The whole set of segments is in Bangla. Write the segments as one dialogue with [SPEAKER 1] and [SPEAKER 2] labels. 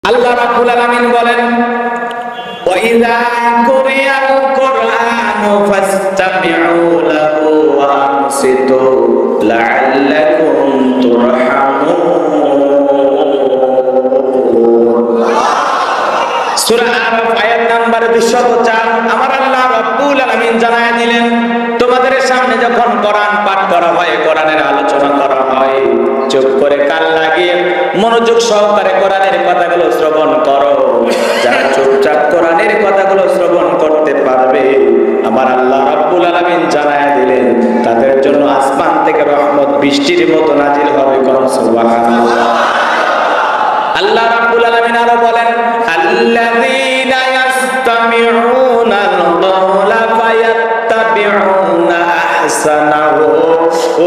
[SPEAKER 1] আল্লাহ রাব্বুল আলামিন বলেন, ওয়া ইযা কুরিয়াল কুরআনু ফাসতামিউ লাহু ওয়া আনসিতু লাআল্লাকুম তুরহামুন। সূরা আরাফ আয়াত নাম্বার 204। আমার আল্লাহ রাব্বুল আলামিন জানায় দিলেন, তোমাদের সামনে যখন কোরআন পাঠ করা হয়, কোরআনের আলোচনা করা হয়, চুপ করে কান লাগিয়ে মনোযোগ সহকারে কোরআনের কথাগুলো শ্রবণ করো। যারা চুপচাপ কোরআনের কথাগুলো শ্রবণ করতে পারবে, আমার আল্লাহ রাব্বুল আলামিন জানায় দিলেন, তাদের জন্য আসমান থেকে রহমত বৃষ্টির মতো নাজিল হবে। কোন সুবহানাল্লাহ। আল্লাহ রাব্বুল আলামিন আরো বলেন, আল্লাযীনা ইয়াসতামিউনাল কাওলা ফায়াত্তাবিউনা আহসানাহু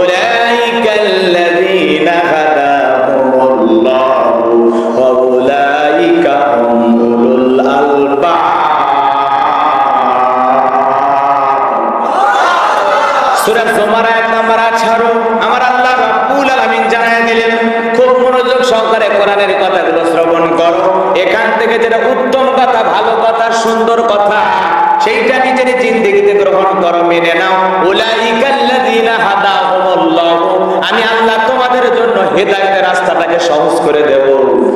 [SPEAKER 1] উলাইকাল্লাযীনা হাদাহুমুল্লাহু ওয়া উলাইকা হুম উলুল আলবাব। সূরা জুমার আয়াত নাম্বার 18। আমার আল্লাহ রাব্বুল আলামিন জানায় দিলেন, খুব মনোযোগ সহকারে কোরআনের কথাগুলো শ্রবণ করো। এখান থেকে যেটা উত্তম কথা, ভালো কথা, সুন্দর কথা, সেইটা নিজের জিন্দেগিতে গ্রহণ করো, মেনে নাও। উলাইকাল্লাযীনা হাদাহুমুল্লাহু, আমি আল্লাহ তোমাদের জন্য হেদায়েতের রাস্তাটাকে সহজ করে দেব।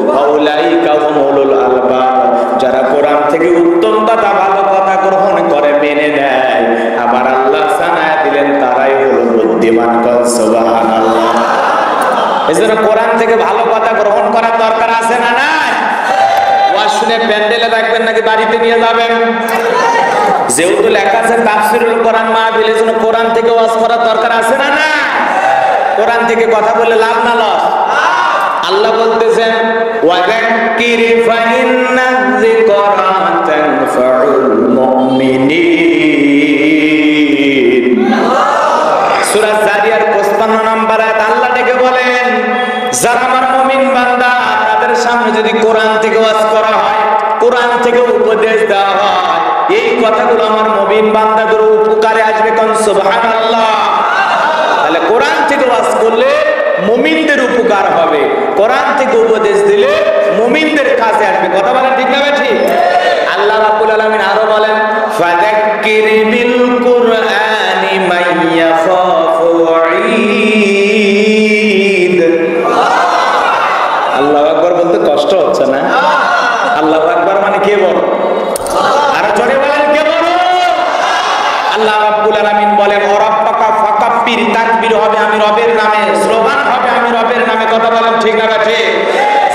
[SPEAKER 1] ওয়া উলাইকা হুম উলুল আলবাব, যারা কোরআন থেকে উত্তম কথা, ভালো কথা গ্রহণ করে মেনে নেয়, আমার আল্লাহ জানায় দিলেন, তারাই হলো বুদ্ধিমান। সুবহানাল্লাহ। এজন্য কোরআন থেকে ভালো কথা গ্রহণ করার দরকার আছে না নাই? ওয়াজ শুনে প্যান্ডেলে রাখবেন নাকি বাড়িতে নিয়ে যাবেন? যেহেতু লেখা আছে তাফসীরুল কোরআন মাহফিল, এজন্য কোরআন থেকে ওয়াজ করার দরকার আছে না না? কোরআন থেকে কথা বলে লাভ না লস? আল্লাহ বলতেছেন, ওয়াযাক্কির ফাইন্নায যিকরা তানফাউল মুমিনিন। সূরা জারিয়ার 55 নম্বর আয়াত আল্লাহ ডেকে বলেন, যারা আমার মুমিন বান্দা, তাদের সামনে যদি কোরআন থেকে ওয়াজ করা হয়, কোরআন থেকে উপদেশ দেওয়া হয়, এই কথাগুলো আমার মুমিন বান্দাদের উপকারে আসবে। কোন সুবহানাল্লাহ। তাহলে কোরআন থেকে ওয়াজ করলে মুমিনদের উপকার হবে, কোরআন থেকে উপদেশ দিলে মুমিনদের কাজে আসবে। কথা বলেন ঠিক না ঠিক? আল্লাহ রাব্বুল আলামিন আরো বলেন, ফাযাক্কির বিল কুরআনি মান ইয়াখাফু ওয়াঈদ। আল্লাহু আকবার বলতে কষ্ট হচ্ছে না? আল্লাহু আকবার মানে কে বল? আর জোরে বলেন, কে বল? আল্লাহ রাব্বুল আলামিন বলেন, ওরাব্বাকা ফাকাব্বির, তাকবীর হবে আমি রবের নামে, স্লোগান হবে আমি রবের নামে। কথা বলেন ঠিক না ঠিক?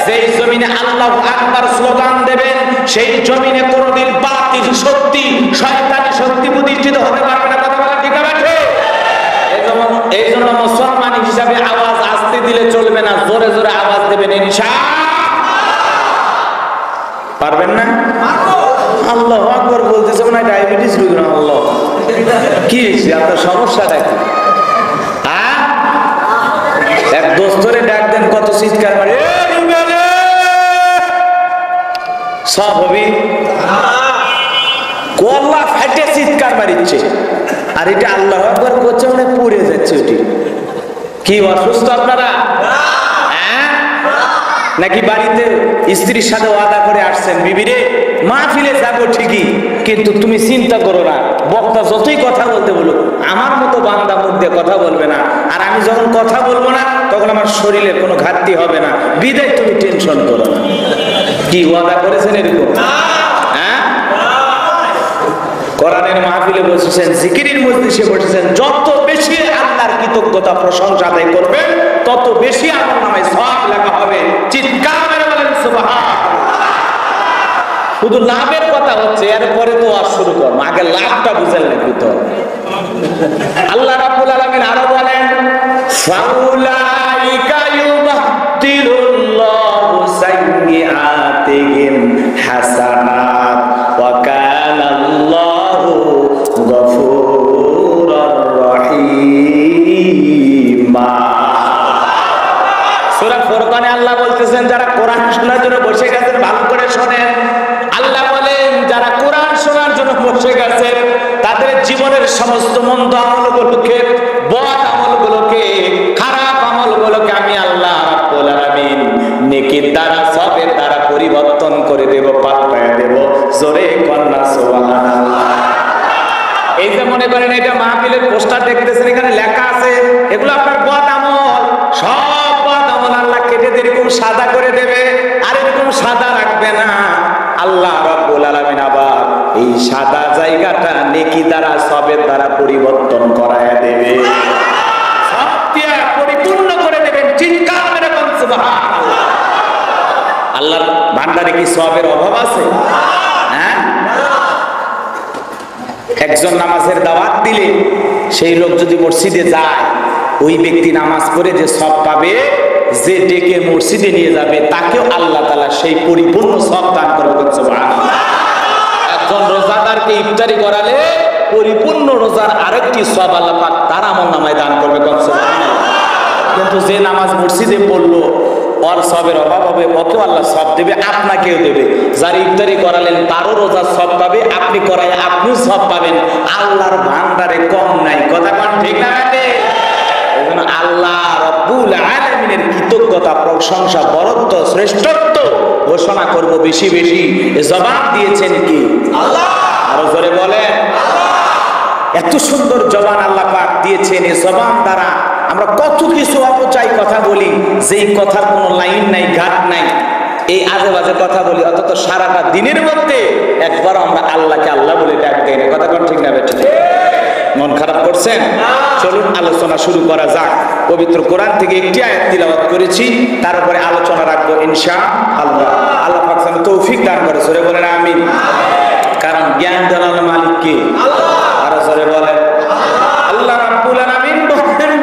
[SPEAKER 1] যেই জমিনে আল্লাহু আকবার স্লোগান দেবেন, সেই জমিনে কোনদিন বাতিল শক্তি, শয়তানি শক্তি প্রতিষ্ঠিত হতে পারবে না। কথা বলেন ঠিক না ঠিক? এই জন্য মুসলমান হিসাবে আওয়াজ আস্তে দিলে চলবে না, জোরে জোরে আওয়াজ দেবেন ইনশাআল্লাহ। পারবেন না? আল্লাহু আকবার বলতেছে না, ডায়াবেটিস রোগী না। আল্লাহ, কি হয়েছে আপনার সমস্যাটা কি? এক দোস্তরে ডাক দেন, কত চিৎকার করে, সব হবি গলা ফাটে চিৎকার মারিচ্ছে, আর এটা আল্লাহু আকবার করছে মানে পুড়ে যাচ্ছে। ওটি কি অসুস্থ আপনারা? নাকি বাড়িতে স্ত্রীর সাথে ওয়াদা করে আসছেন, বিবিরে মাহফিলে যাবো ঠিকই, কিন্তু তুমি চিন্তা করো না, বক্তা যতই কথা বলতে বলো, আমার মতো বান্দা মুখ দিয়ে কথা বলবে না, আর আমি যখন কথা বলবো না তখন আমার শরীরে কোনো ঘাটতি হবে না, বিদায় তুমি টেনশন করো না। কি ওয়াদা করেছেন এরকম? হ্যাঁ, কোরআনের মাহফিলে বসেছেন, জিকিরের মজলিসে বসেছেন, যত বেশি আল্লাহর কৃতজ্ঞতা প্রশংসা আদায় করবেন, তত বেশি আমার নামে সওয়াব লেখা হবে। চিৎকার করে বলেন সুবহানাল্লাহ। শুধু লাভের কথা হচ্ছে, এরপরে তো আর শুরু করো, আগে লাভটা বুঝেন নাকি তো। আল্লাহ রাব্বুল আলামিন আরো বলেন, ফাউলাইকা ইউবাদদিলুল্লাহু সাইয়্যাতিহিম হাসানাত ওয়া কানাল্লাহু গফুরুর রহিমা। সূরা ফুরকানে আল্লাহ বলতেছেন, যারা কোরআন শোনার জন্য বসে গেছেন ভালো করে শোনেন। আল্লাহ বলেন, যারা কোরআন শোনার জন্য বসে গেছেন, তাদের জীবনের সমস্ত মন্দ আমলগুলোকে, বদ আমলগুলোকে, খারাপ আমলগুলোকে আমি আল্লাহ রাব্বুল আলামিন করে দেব, পাল্টায় দেব। জোরে কন্যা সুবহানাল্লাহ। এই যে মনে করেন এটা মাহফিলের পোস্টার দেখতেছেন, এখানে লেখা আছে, এগুলো আপনার বদ আমল। সব বদ আমল আল্লাহ কেটে এরকম সাদা করে দেবে, আর এরকম সাদা রাখবে না। আল্লাহ রাব্বুল আলামিন আবার এই সাদা জায়গাটা নেকি দ্বারা, সবের দ্বারা পরিবর্তন করায় দেবে, সব দিয়ে পরিপূর্ণ করে দেবেন। চিৎকার মেরে বলুন সুবহানাল্লাহ। আল্লাহর ভান্ডারে কি সবের অভাব আছে? হ্যাঁ, একজন নামাজের দাওয়াত দিলে সেই লোক যদি মসজিদে যায়, ওই ব্যক্তি নামাজ পড়ে যে সব পাবে, যে ডেকে মসজিদে নিয়ে যাবে তাকেও আল্লাহ তাআলা সেই পরিপূর্ণ সব দান করবে। সুবহানাল্লাহ। একজন রোজাদারকে ইফতারি করালে পরিপূর্ণ রোজার আরেকটি সব আল্লাহ পাক তার আমলনামায় দান করবে। সুবহানাল্লাহ। কিন্তু যে নামাজ মসজিদে পড়লো, ওর সবের অভাব হবে, ওকেও আল্লাহ সব দেবে, আপনাকেও দেবে। যার ইফতারি করালেন তারও রোজার সব পাবে, আপনি করায় আপনিও সব পাবেন। আল্লাহর ভান্ডারে কম নাই। কথা কোন ঠিক না? এজন্য আল্লাহ রাব্বুল আলামিনের কৃতজ্ঞতা, প্রশংসা, বরত্ব, শ্রেষ্ঠত্ব ঘোষণা করব বেশি বেশি। জবাব দিয়েছেন কি? আল্লাহ। আরো জোরে বলেন আল্লাহ। এত সুন্দর জবান আল্লাহ পাক দিয়েছেন। এই জবান দ্বারা আমরা কত কিছু অপচয় কথা বলি, যেই কথার কোনো লাইন নাই, ঘাট নাই, এই আজে বাজে কথা বলি, অথচ সারাটা দিনের মধ্যে একবার আমরা আল্লাহকে আল্লাহ বলে ডাক দেই না। কথা কোন ঠিক না? বেঠিক? মন খারাপ করছেন? চলুন আলোচনা শুরু করা যাক। পবিত্র কোরআন থেকে একটি আয়াত তিলাওয়াত করেছি, তারপরে আলোচনা রাখবো ইনশাআল্লাহ। আল্লাহ পাক যেন তৌফিক দান করে। জোরে বলেন আমিন। কারণ জ্ঞান দেওয়ার মালিক কে? আল্লাহ। আরো জোরে বলেন আল্লাহ রাব্বুল আলামিন বলেন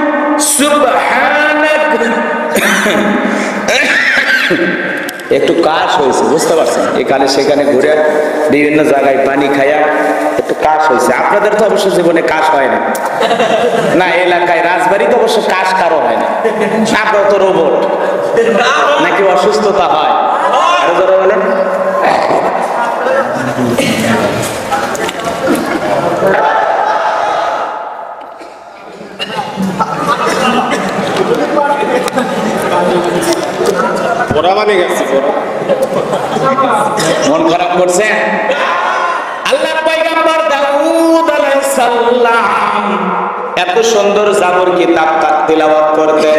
[SPEAKER 1] সুবহানাক। একটু কাশ হয়েছে, বুঝতে পারছেন? এখানে সেখানে ঘুরে বিভিন্ন জায়গায় পানি খায়া একটু কাশ হয়েছে। আপনাদের তো অবশ্য জীবনে কাশ হয় না, না এলাকায় রাজবাড়িতে অবশ্য কাশ কারো হয় না। আপনার তো রোবট নাকি অসুস্থতা হয়? আরো যারা বলেন মন খারাপ করছেন? আল্লাহর পয়গম্বর দাউদ আলাইহিস সালাম এত সুন্দর জাবর কিতাব তিলাওয়াত করতেন।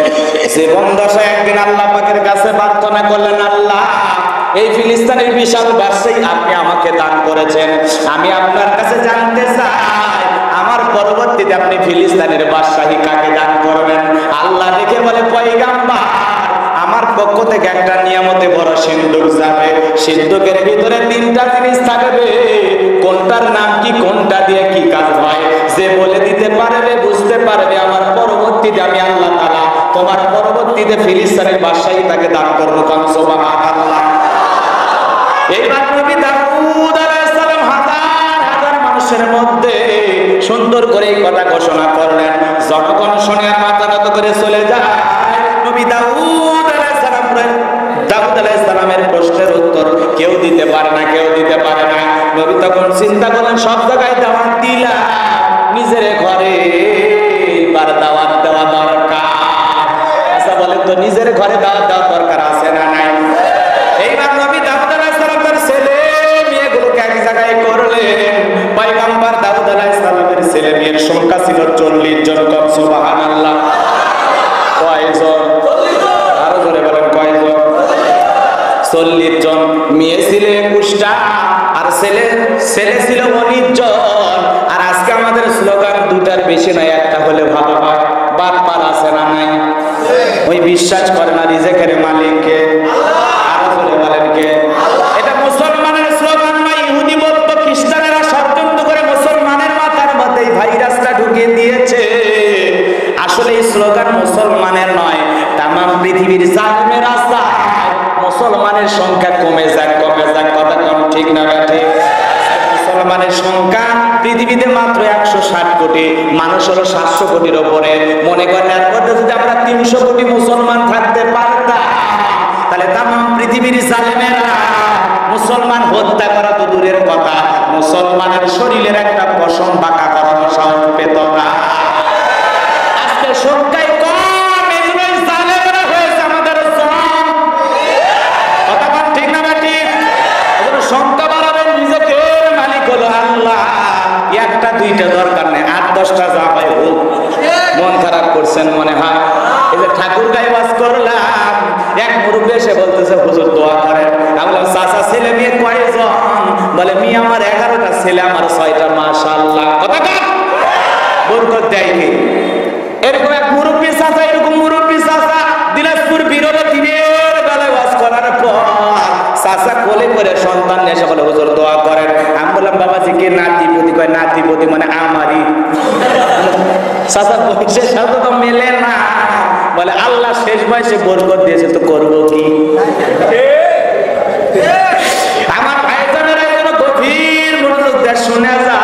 [SPEAKER 1] জীবন দশায় একদিন আল্লাহ পাকের কাছে প্রার্থনা করলেন, আল্লাহ এই ফিলিস্তিনের বিশাল বাদশাহী আপনি আমাকে দান করেছেন, আমি আপনার কাছে জানতে চাই আমার পরবর্তীতে আপনি ফিলিস্তিনের বাদশাহী কাকে দান করবেন? আল্লাহ দেখে বলে, পয়গম্বর আমার পক্ষ থেকে একটা নিয়ামতে বড় সিন্ধুক যাবে, সিন্ধুকের ভিতরে তিনটা জিনিস থাকবে, কোনটার নাম কি, কোনটা দিয়ে কি কাজ হয়, যে বলে দিতে পারবে, বুঝতে পারবে, আমার পরবর্তীতে আমি আল্লাহ তাআলা তোমার পরবর্তীতে ফিলিস্তিনের বাদশাহী তাকে দান করবো। সুবহানাল্লাহ। এইবার নবী দাউদ আলাইহিস সালাম হাজার হাজার মানুষের মধ্যে সুন্দর করে এই কথা ঘোষণা করলেন। জনগণ শুনে মাথা নত করে চলে যায়। নবী দাউদ আলাইহিস সালামের প্রশ্নের উত্তর কেউ দিতে পারে না, কেউ দিতে পারে না। নবী তখন চিন্তা করলেন, সব জায়গায় দাওয়াত দিলাম, নিজের ঘরে এবার দাওয়াত দেওয়া দরকার। আচ্ছা বলেন তো, নিজের ঘরে দাওয়াত দেওয়া দরকার আছে না নাই? এইবার নবী দাউদ আলাইহিস সালাম তার ছেলে মেয়েগুলোকে এক জায়গায় করলেন। পয়গম্বর দাউদ আলাইহিস সালামের ছেলে মেয়ের সংখ্যা ছিল 40 জন। সুবহানাল্লাহ। কয়জন? আরো জোরে বলেন কয়জন? 40 জন। মেয়ে ছিল 21টা, আর ছেলে ছিল 19 জন। আর আজকে আমাদের স্লোগান দুটার বেশি নয়, একটা হলে ভালো হয়। বাটপার আছে না নাই? ওই বিশ্বাস করে না রিজেকের মালিককে। আরো জোরে বলেন কে? এটা মুসলমানের স্লোগান নয়, ইহুদি বৌদ্ধ খ্রিস্টানেরা ষড়যন্ত্র করে মুসলমানের মাথার মধ্যে ভাইরাসটা ঢুকিয়ে দিয়েছে। আসলে এই স্লোগান মুসলমানের নয়, তাম পৃথিবীর জালেমের রাস্তা মুসলমানের সংখ্যা কমে যাক, কমে যাক। কথা কোন ঠিক না ঠিক? মুসলমানের সংখ্যা পৃথিবীতে মাত্র 160 কোটি, মানুষ হলো 700 কোটির উপরে। মনে করেন এর মধ্যে যদি আমরা 300 কোটি মুসলমান থাকতে পারতাম, তাহলে তাম পৃথিবীর জালেমেরা মুসলমান হত্যা করা তো দূরের কথা, মুসলমানের শরীরের একটা পশম বাঁকা করানো সাহস পেত না। আজকে সংখ্যায় কম, এগুলোই জালেমেরা হয়েছে আমাদের জম। কথা বল ঠিক না ঠিক? বলে মিয়া আমার 11টা ছেলে, আমার 6টা, মাশাআল্লাহ। কথা কার? বরকত দেয় কে? এরকম এক মুরব্বী চাচা, এরকম মুরব্বী চাচা দিনাজপুর বিরলে দিনের বেলায় ওয়াজ করার পর চাচা কোলে করে সন্তান এসে বলে হুজুর দোয়া করেন। আমি বললাম বাবাজি কে নাতিপতি? কয় নাতিপতি মানে আমারই। চাচা বয়সের সাথে তো মেলে না। বলে আল্লাহ শেষ বয়সে বরকত দিয়েছে তো করবো কি? আমার ভাইজানেরা যেন গভীর মনোযোগ দিয়ে শুনে যা।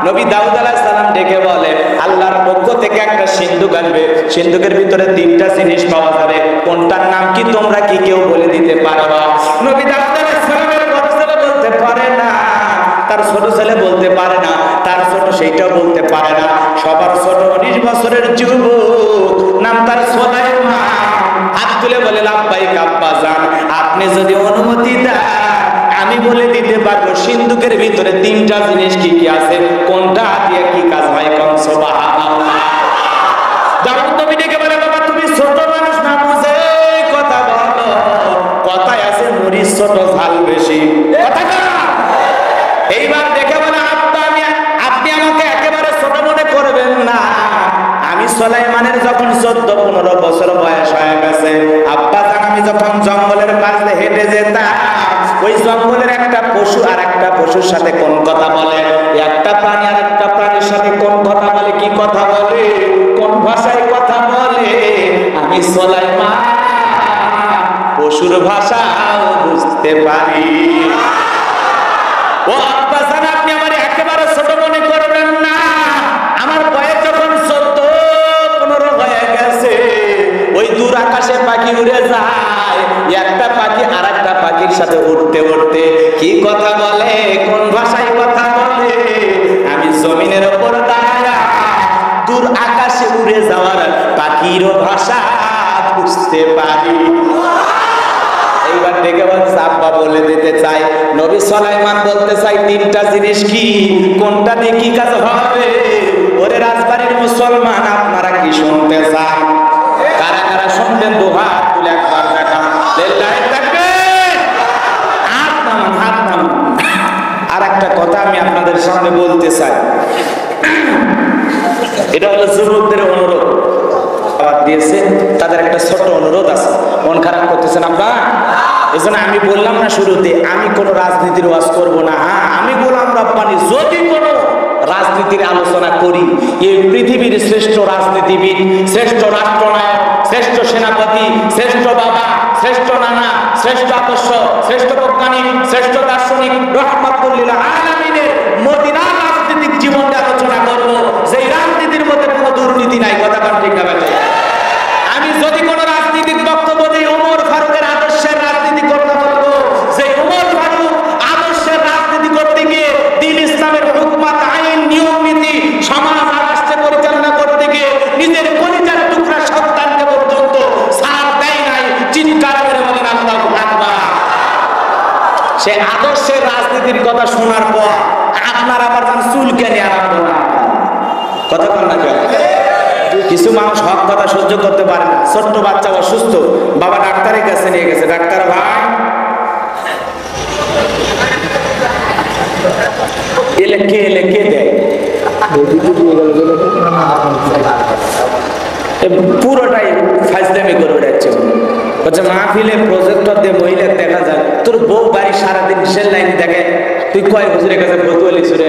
[SPEAKER 1] নবী দাউদ আলাইহিস সালাম ডেকে বলে আল্লাহর পক্ষ থেকে একটা সিন্ধুক আসবে, সিন্ধুকের ভিতরে 3টা জিনিস পাওয়া যাবে, কোনটার নাম কি তোমরা কি কেউ বলে দিতে পারবা? নবী দাউদ আলাইহিস সালামের বড় ছেলে বলতে পারে না, তার ছোট ছেলে বলতে পারে না, তার ছোট সেইটাও বলতে পারে না, সবার ছোট 19 বছরের যুবক, নাম তার সুলাইমান। হাত তুলে বলে লাব্বাইক আব্বাজান, আপনি যদি অনুমতি দেন আমি বলে দিতে পারবো সিন্ধুকের ভিতরে 3টা জিনিস কি কি আছে, কোনটা দিয়ে কি কাজ হয়। কোন সুবহানাল্লাহ। দাউদ নবী ডেকে বলে বাবা তুমি ছোট মানুষ না, বুঝে কথা বলো। কথায় আছে মরিচ ছোট ঝাল বেশি। কথা না? এইবার দেখে বলে আব্বা আপনি আমাকে একেবারে ছোট মনে করবেন না। আমি সুলাইমানের যখন 14-15 বছর বয়স হয়ে গেছে, আব্বা জান আমি যখন জঙ্গলের পাশে হেঁটে যেতাম, ওই জঙ্গলের একটা পশু আর একটা পশুর সাথে কোন কথা বলে, একটা প্রাণী আর একটা প্রাণীর সাথে কোন কথা বলে, কি কথা বলে, কোন ভাষায় কথা বলে, আমি সুলাইমান পশুর ভাষাও বুঝতে পারি। ও আব্বা জান আপনি আমার একেবারে ছোট মনে করবেন না। আমার বয়স যখন 14-15 হয়ে গেছে, ওই দূর আকাশে পাখি উড়ে যায়, একটা পাখি আর একটা পাখির সাথে উঠতে উঠতে কি কথা বলে, কোন ভাষায় কথা বলে, আমি জমিনের উপর দাঁড়া দূর আকাশে উড়ে যাওয়ার পাখিরও ভাষা বুঝতে পারি। এইবার ডেকে বলছে আব্বা বলে দিতে চাই, নবী সুলাইমান বলতে চাই 3টা জিনিস কি, কোনটা দিয়ে কি কাজ হবে। ওরে রাজবাড়ির মুসলমান আপনারা কি শুনতে চান? কারা কারা শুনবেন দুহাত তুলে একবার দেখা। লিল্লাহি তাকবীর। হাত নামান, হাত নামান। আর একটা কথা আমি আপনাদের সামনে বলতে চাই, এটা হলো যুবকদের অনুরোধ দিয়েছে, তাদের একটা ছোট অনুরোধ আছে। মন খারাপ করতেছেন আপনারা? এজন্য আমি বললাম না শুরুতে আমি কোন রাজনীতির ওয়াজ করব না। হ্যাঁ আমি গোলাম রব্বানী যদি কোন রাজনীতির আলোচনা করি, এই পৃথিবীর শ্রেষ্ঠ রাজনীতিবিদ, শ্রেষ্ঠ রাষ্ট্রনায়ক, শ্রেষ্ঠ সেনাপতি, শ্রেষ্ঠ বাবা, শ্রেষ্ঠ নানা, শ্রেষ্ঠ আদর্শ, শ্রেষ্ঠ বৈজ্ঞানিক, শ্রেষ্ঠ দার্শনিক রাহমাতুল লিল আলামিনের মদিনার রাজনৈতিক জীবনটা আলোচনা করব, যেই রাজনীতির মধ্যে কোনো দুর্নীতি নাই। কথা বলেন ঠিক না বেটা? আমি যদি কোন রাজনীতিক বক্তব্য দিই ওমর ফারুকের আদর্শের রাজনীতি করতে বলবো, যে ওমর ফারুক আদর্শের রাজনীতি করতে গিয়ে দ্বীন ইসলামের হুকুমত, আইন, নিয়ম নীতি, সমাজ আর রাষ্ট্র পরিচালনা করতে গিয়ে নিজের কলিজার টুকরা সন্তানকে পর্যন্ত ছাড় দেয় নাই, চিৎকার করে বলেন আল্লাহু আকবার। সে আদর্শের রাজনীতির কথা শোনার পর আপনার আবার চুল কেনে আরম্ভ না। কথা বল না কেন? কিছু মানুষ হক কথা সহ্য করতে পারে না। ছোট্ট বাচ্চা অসুস্থ, বাবা ডাক্তারের কাছে নিয়ে গেছে, ডাক্তার ভাই কে দেয়, পুরোটাই ফাজলামি করে বেড়াচ্ছে। বলছে মাহফিলে প্রজেক্টর দিয়ে মহিলা দেখা যায়, তোর বউ বাড়ি সারাদিন সেল লাইন দেখে, তুই কয় হুজুরের কাছে ফতুয়া লিখছরে?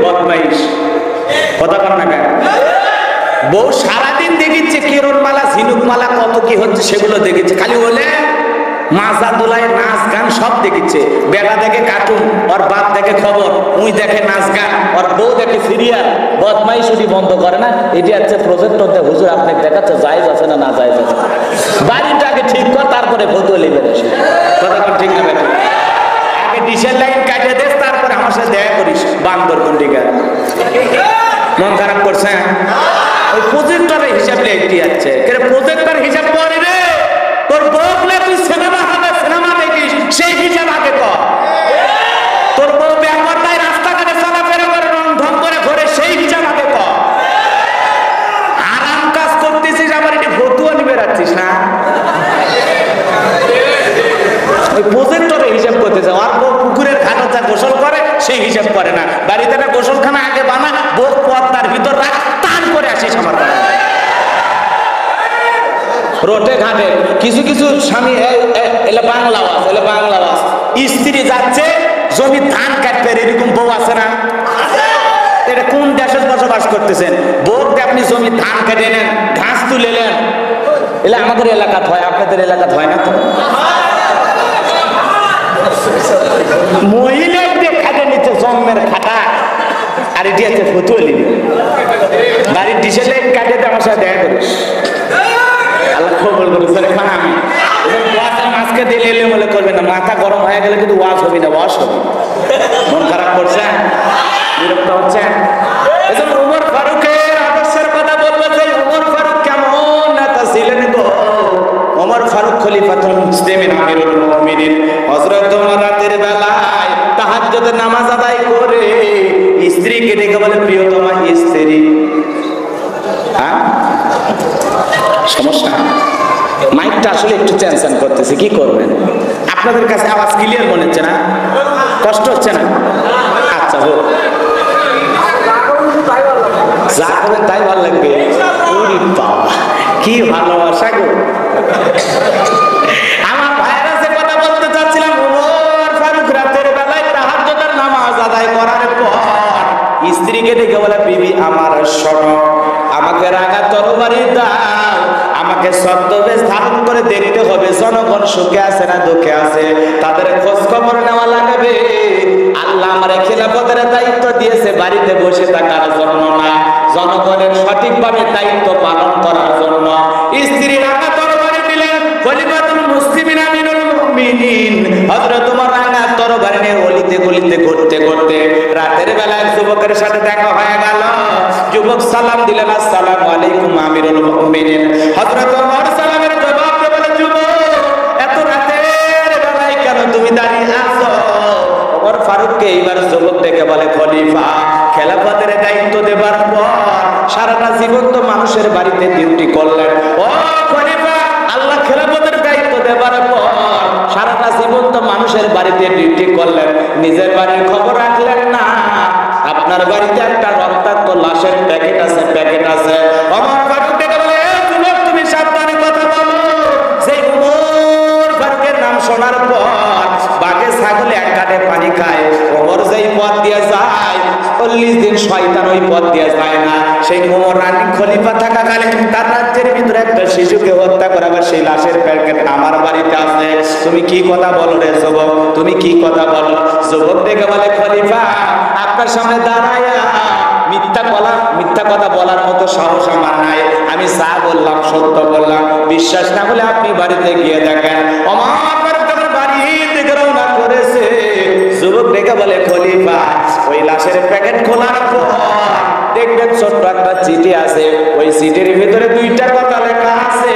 [SPEAKER 1] বদমাইশ। কথা বল না কেন? বউ সারাদিন দেখিচ্ছে কিরণ মালা, ঝিনুক মালা, কত কি হচ্ছে সেগুলো দেখিচ্ছে, খালি বলে মাজা দোলায় নাচ গান সব দেখিচ্ছে। বেটা দেখে কার্টুন, ওর বাপ দেখে খবর, উই দেখে নাচ গান, ওর বউ দেখে সিরিয়াল। বদমাইশি বন্ধ করে না। এটি হচ্ছে প্রজেক্টর দিয়ে হুজুর আপনাকে দেখাচ্ছে জায়েজ আছে না না জায়েজ আছে। বাড়িটাকে ঠিক কর, তারপরে ফতুয়া লিখবেন। কথা বল ঠিক না বেটা? আগে ডিসেল লাইন কাটিয়ে দেস, তারপরে আমার সাথে দেখা করিস। বান্দর কোনটিকা মন খারাপ করছে? ওই প্রজেক্টরের হিসাব লিখতে যাচ্ছে। প্রজেক্টর হিসাব করে রে, তোর বউ বলে তুই সিনেমা হবে, সিনেমা দেখিস, সেই হিসাব আগে কর। তোর বউ ব্যাপারটাই রাস্তাঘাটে চলাফেরা করে, রং ঢং করে ঘরে, সেই হিসাব আগে কর। আরাম কাজ করতেছিস, আবার এটি ফতুয়া নিয়ে বেড়াচ্ছিস না। ওই প্রজেক্টরের হিসাব করতে যাও, আর বউ পুকুরের ঘাটে সেই হিসাব করে না। বাড়িতে একটা গোসলখানা আগে বানা, বউ পর্দার ভিতর রাখ, টান করে আসিস আমার বাড়ি। রোটে ঘাটে কিছু কিছু স্বামী এলে বাংলা আওয়াজ, এলে বাংলা আওয়াজ, স্ত্রী যাচ্ছে জমি ধান কাটবে, এরকম বউ আছে না? এটা কোন দেশে বসবাস করতেছেন? বউকে আপনি জমি ধান কেটে নেন, ঘাস তুলে নেন, এলে আমাদের এলাকাতে হয়, আপনাদের এলাকাতে হয় না তো? মহিলাদের খাটে নিচ্ছে জন্মের খাটা, আর এটি আছে ফতুয়ালি বাড়ির ডিসেল লাইন কাটে আমার সাথে দেখা করিস। আল্লাহ খবর করেছে খানা আমি মাছকে দিলে এলে বলে করবে না, মাথা গরম হয়ে গেলে কিন্তু ওয়াজ হবে না, ওয়াশ হবে। মন খারাপ করছে, বিরক্ত হচ্ছে। এজন্য উমর ফারুকের আদর্শের কথা বলবো যে উমর ফারুক কেমন নেতা ছিলেন গো। উমর ফারুক খলিফাতুল মুসলিমিন আমিরুল মুমিনিন। হযরত ওমর রাতের বেলায় তাহাজ্জুদের নামাজ আদায় করে স্ত্রীকে ডেকে বলে, প্রিয়তমা স্ত্রী, হ্যাঁ সমস্যা, মাইকটা আসলে একটু টেনশন করতেছে, কি করবেন? আপনাদের কাছে আওয়াজ ক্লিয়ার মনে হচ্ছে না? কষ্ট হচ্ছে না? আচ্ছা হোক, যা করবেন তাই ভালো লাগবে। কি ভালোবাসা গো আমার ভাইরা। যে কথা বলতে চাচ্ছিলাম, উমর ফারুক রাতের বেলায় তাহাজ্জুদের নামাজ আদায় করার পর স্ত্রীকে ডেকে বলে, বিবি আমার শোনো, আমাকে রাঙা তরবারি দাও, আমাকে ছদ্মবেশ ধারণ করে দেখতে হবে জনগণ সুখে আছে না দুঃখে আছে, তাদের খোঁজ খবর নেওয়া লাগবে। আল্লাহ আমার খেলাফতের দায়িত্ব দিয়েছে বাড়িতে বসে থাকার জন্য না, জনগণের সঠিকভাবে দায়িত্ব পালন করার জন্য। স্ত্রী রাঙা তরবারি দিলেন, খলিফাতুল মুসলিমিন আমিরুল মুমিনিন হযরত ওমর রাঙা তরবারি নিয়ে অলিতে গলিতে ঘুরতে ঘুরতে রাতের বেলা এক যুবকের সাথে দেখা হয়ে গেল। যুবক সালাম দিলেন, আসসালামু আলাইকুম আমিরুল মুমিনিন। হযরত ওমর সালামের জবাব দিয়ে বলে, যুবক এত রাতের বেলায় কেন তুমি দাঁড়িয়ে আছো? ওমর ফারুককে এইবার যুবক ডেকে বলে, খলিফা খেলাফতের দায়িত্ব দেবার পর সারাটা জীবন তো মানুষের বাড়িতে ডিউটি করলেন। ও খলিফা, আল্লাহ খেলাফতের দায়িত্ব দেবার পর সারাটা জীবন তো মানুষের বাড়িতে ডিউটি করলেন, নিজের বাড়ির খবর রাখলেন না। আপনার বাড়িতে একটা রক্তাক্ত লাশের প্যাকেট আছে, প্যাকেট আছে। ওমর ফারুক ডেকে বলে, যুবক তুমি সাবধানে কথা বলো। সেই ওমর ফারুকের নাম শোনার পর বাঘে ছাগলে এক কাটে পানি খায়। ওমর যেই পথ দিয়ে যায় 40 দিন শয়তান ওই পথ দিয়ে যায় না। সেই ওমর রানী খলিফা থাকাকালীন তার রাজ্যের ভিতরে একটা শিশুকে হত্যা করে, আবার সেই লাশের প্যাকেট আমার বাড়িতে আছে। তুমি কি কথা বলো রে যুবক, তুমি কি কথা বলো? যুবক ডেকে বলে, খলিফা আপনার সামনে দাঁড়ায়া মিথ্যা কথা বলার মতো সাহস আমার নাই। আমি যা বললাম সত্য বললাম, বিশ্বাস না হলে আপনি বাড়িতে গিয়ে দেখেন। আমার বাড়িতে রওনা করেছে। যুবক ডেকে বলে, খলিফা ওই লাশের প্যাকেট খোলার পর দেখবেন ছোট্ট একটা চিঠি আছে, ওই চিঠির ভিতরে 2টা কথা লেখা আছে।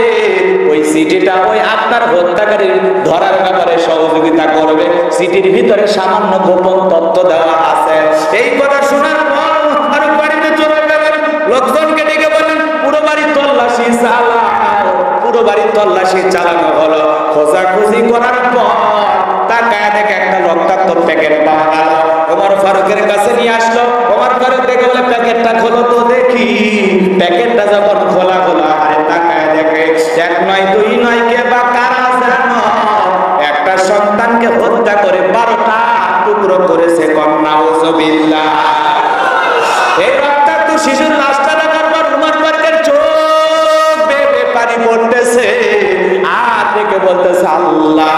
[SPEAKER 1] ওই চিঠিটা ওই আপনার হত্যাকারী ধরার ব্যাপারে সহযোগিতা করবে। চিঠির ভিতরে সামান্য গোপন তথ্য দেওয়া আছে। এই কথা শোনার পর আর বাড়িতে চলে গেলেন। লোকজনকে ডেকে বললেন, পুরো বাড়ি তল্লাশি চালাও। পুরো বাড়ি তল্লাশি চালানো হলো। খোঁজাখুঁজি করার পর তাকায় দেখে একটা রক্তাক্ত প্যাকেট পাওয়া গেল। ওমর ফারুকের কাছে নিয়ে আসলো। ওমর ফারুক দেখে বলে, প্যাকেটটা খোলো তো দেখি। প্যাকেটটা যখন খোলা হলো, আরে তাকায় দেখে 1 নয় 2 নয় কে বা কারা জানো একটা সন্তানকে হত্যা করে 12টা টুকরো করেছে। নাউযুবিল্লাহ। এই রক্তাক্ত শিশুর লাশটা দেখার পর ওমর ফারুকের চোখ বেয়ে পানি পড়তেছে, আর দেখে বলতেছে, আল্লাহ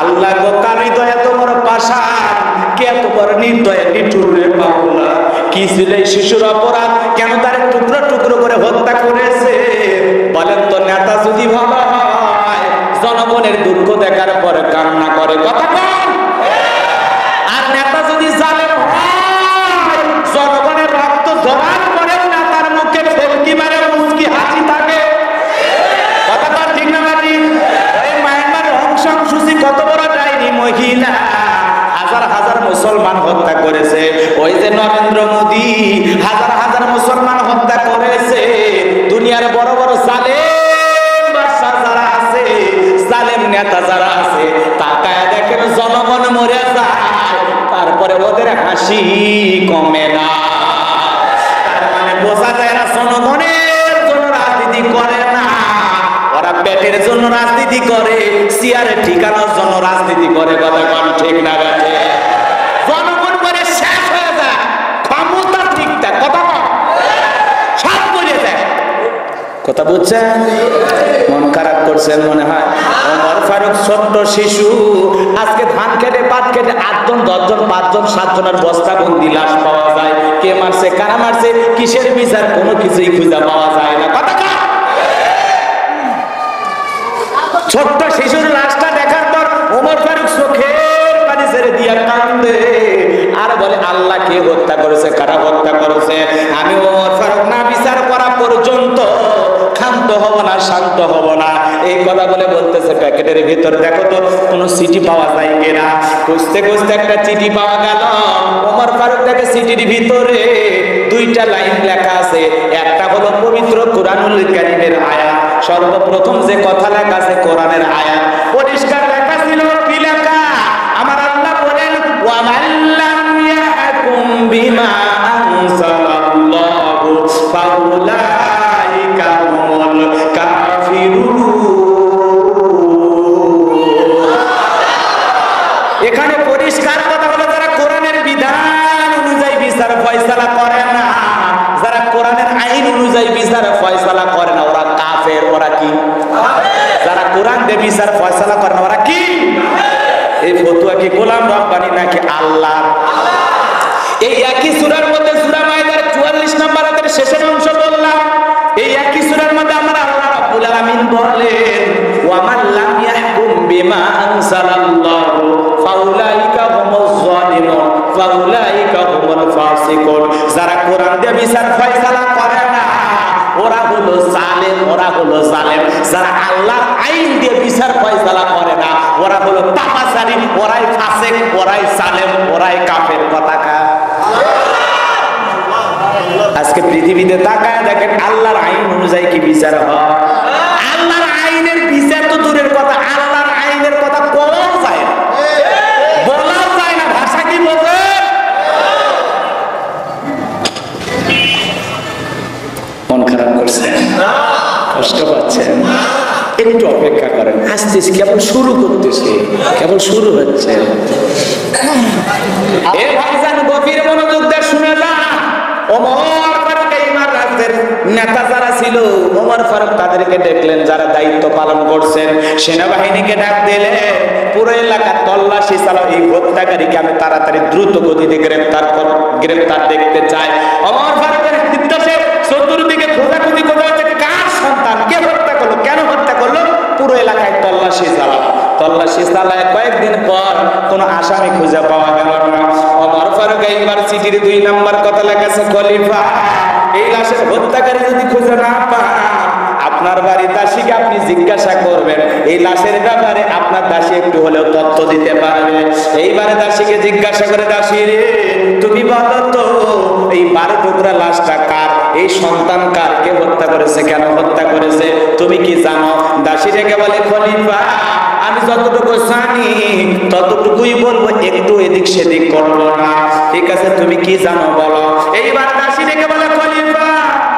[SPEAKER 1] আল্লাহ গো, কার হৃদয় এত বড় পাষাণ, কে এত বড় নির্দয় নিঠুর রে বাবুলা। কি ছিল এই শিশুর অপরাধ, কেন তার টুকরো টুকরো করে হত্যা করেছে? বলেন তো, নেতা যদি ভালো হয় জনগণের দুঃখ দেখার পরে কান্না করে, কথা বল। আর নেতা যদি জালেম হয় জনগণের রক্ত ঝরার পরেও নেতার মুখে ফেলকি মারে মুচকি হাসি থাকে, কথা বল, ঠিক না বাজি? ওই মায়ানমার অং সান সু চি কত বড় ডাইনি মহিলা, হাজার হাজার মুসলমান হত্যা করেছে। ওই যে নরেন্দ্র মোদী হাজার হাজার মুসলমান হত্যা করেছে। দুনিয়ার বড় বড় জালেম বাদশা যারা আছে, জালেম নেতা যারা আছে, তাকায় দেখেন জনগণ মরে যায়, তারপরে ওদের হাসি হাসি কমে না। তার মানে বোঝা যায় না জনগণের জন্য রাজনীতি করে না, ওরা পেটের জন্য রাজনীতি করে, চেয়ারে ঠিকানোর জন্য রাজনীতি করে। কথা কোন ঠিক না বেঠে? জনগণ করে শেষ হয়ে যায়, ক্ষমতা ঠিক থাকে, কথা সব করে যায়। কথা বুঝছেন? মন খারাপ করছেন মনে হয়। ওমর ফারুক ছোট্ট শিশু, আজকে ধান খেতে পাট খেতে 8 জন 10 জন 5 জন 7 জনের বস্তা বন্দি লাশ পাওয়া যায়। কে মারছে কারা মারছে কিসের বিচার কোনো কিছুই খুঁজে পাওয়া যায় না। কথা ছোট্ট শিশুর লাশটা দেখার পর ওমর ফারুক চোখের পানি ছেড়ে দিয়া কান্দে আর বলে আল্লাহ কে হত্যা করেছে, কারা হত্যা করেছে। আমি ওমর ফারুক না বিচার করা পর্যন্ত শান্ত হব না, শান্ত হব না। এই কথা বলে বলতেছে প্যাকেটের ভিতর দেখো তো কোনো চিঠি পাওয়া যায় কিনা। খুঁজতে খুঁজতে একটা চিঠি পাওয়া গেল। ওমর ফারুক দেখে চিঠির ভিতরে 2টা লাইন লেখা আছে। একটা হলো পবিত্র কুরআনুল কারীমের আয়াত। সর্বপ্রথম যে কথা লেখা আছে কোরআনের আয়াত, পরিষ্কার লেখা ছিল। কি লেখা? আমার আল্লাহ বলেন ওয়া মাল্লাম ইয়াকুম বিমা আনজালাল্লাহু ফাউলাইকা হুমুল কাফিরুন। এখানে পরিষ্কার কথা হলো যারা কোরআনের বিধান অনুযায়ী বিচার ফয়সালা করে না, যারা কোরআনের আইন অনুযায়ী বিচার ফয়সালা করে না, ওরা কাফের। ওরা কি? যারা কোরআন দিয়ে বিচার ফয়সালা করে না ওরা কি? এই ফতোয়া কি গোলাম রব্বানি নাকি আল্লাহ? এই একই সূরার মধ্যে সূরা মাইদার 44 নম্বর আয়াতের শেষের অংশ বললাম। এই একই সূরার মধ্যে আমরা আল্লাহ রাব্বুল আলামিন বলেন ওয়া মান লাম ইয়াহকুম বিমা আনজালাল্লাহু ফাউলাইকা হুমুজ জালিমুন ফাউলাইকা হুমুল ফাসিকুন। যারা কোরআন দিয়ে বিচার ফয়সালা করে না ওরা হলো জালেম, ওরা হলো জালেম। যারা আল্লাহর আইন দিয়ে বিচার ফয়সালা করে না ওরা হলো পাপাচারী, ওরাই ফাসিক, ওরাই জালেম, ওরাই কাফের। কথা কা আজকে পৃথিবীতে তাকায় দেখেন আল্লাহর আইন অনুযায়ী কি বিচার হয়? আল্লাহর আইনের বিচার তো দূরের কথা, আল্লাহর আইনের কথা বলাও যায় না, বলাও যায় না। ভাষা কি বলবে? মন খারাপ করছেন, কষ্ট পাচ্ছেন, একটু অপেক্ষা করেন। আসতেছি, কেবল শুরু করতেছি, কেবল শুরু হচ্ছে। এ ভাইজান গভীর মনোযোগ দিয়ে শুনে যা। ওমর ফারুক ইমার রাজের নেতা যারা ছিল, ওমর ফারুক তাদেরকে দেখলেন যারা দায়িত্ব পালন করছেন। সেনাবাহিনীকে ডাক দিলে পুরো এলাকা তল্লাশি চালাও, এই হত্যাকারীকে আমি তাড়াতাড়ি দ্রুত গতিতে গ্রেফতার দেখতে চাই। ওমর ফারুকের নির্দেশে চতুর্দিকে খোঁজাখুঁজি করা হচ্ছে, কার সন্তান, কে হত্যা করলো, কেন হত্যা করলো, পুরো এলাকায় তল্লাশি চালাও। তল্লাশি চালায় কয়েকদিন পর কোন আসামি খুঁজে পাওয়া গেল না। ওমর ফারুক এইবার চিঠির 2 নম্বর কথা লেখা আছে, খলিফা এই লাশের হত্যাকারী যদি খুঁজে না পান আপনার বাড়ির দাসীকে আপনি জিজ্ঞাসা করবেন, এই লাশের ব্যাপারে আপনার দাসী একটু হলেও তথ্য দিতে পারবে। এইবারে দাসীকে জিজ্ঞাসা করে, দাসী রে তুমি বলো তো এই 12 টুকরা লাশটা কার, এই সন্তান কার, কে হত্যা করেছে, কেন হত্যা করেছে, তুমি কি জানো? দাসী রেখে বলে, খলিফা আমি যতটুকু জানি ততটুকুই বলবো, একটু এদিক সেদিক করবো না। ঠিক আছে, তুমি কি জানো বলো। এইবার দাসী রেখে বলে, খলিফা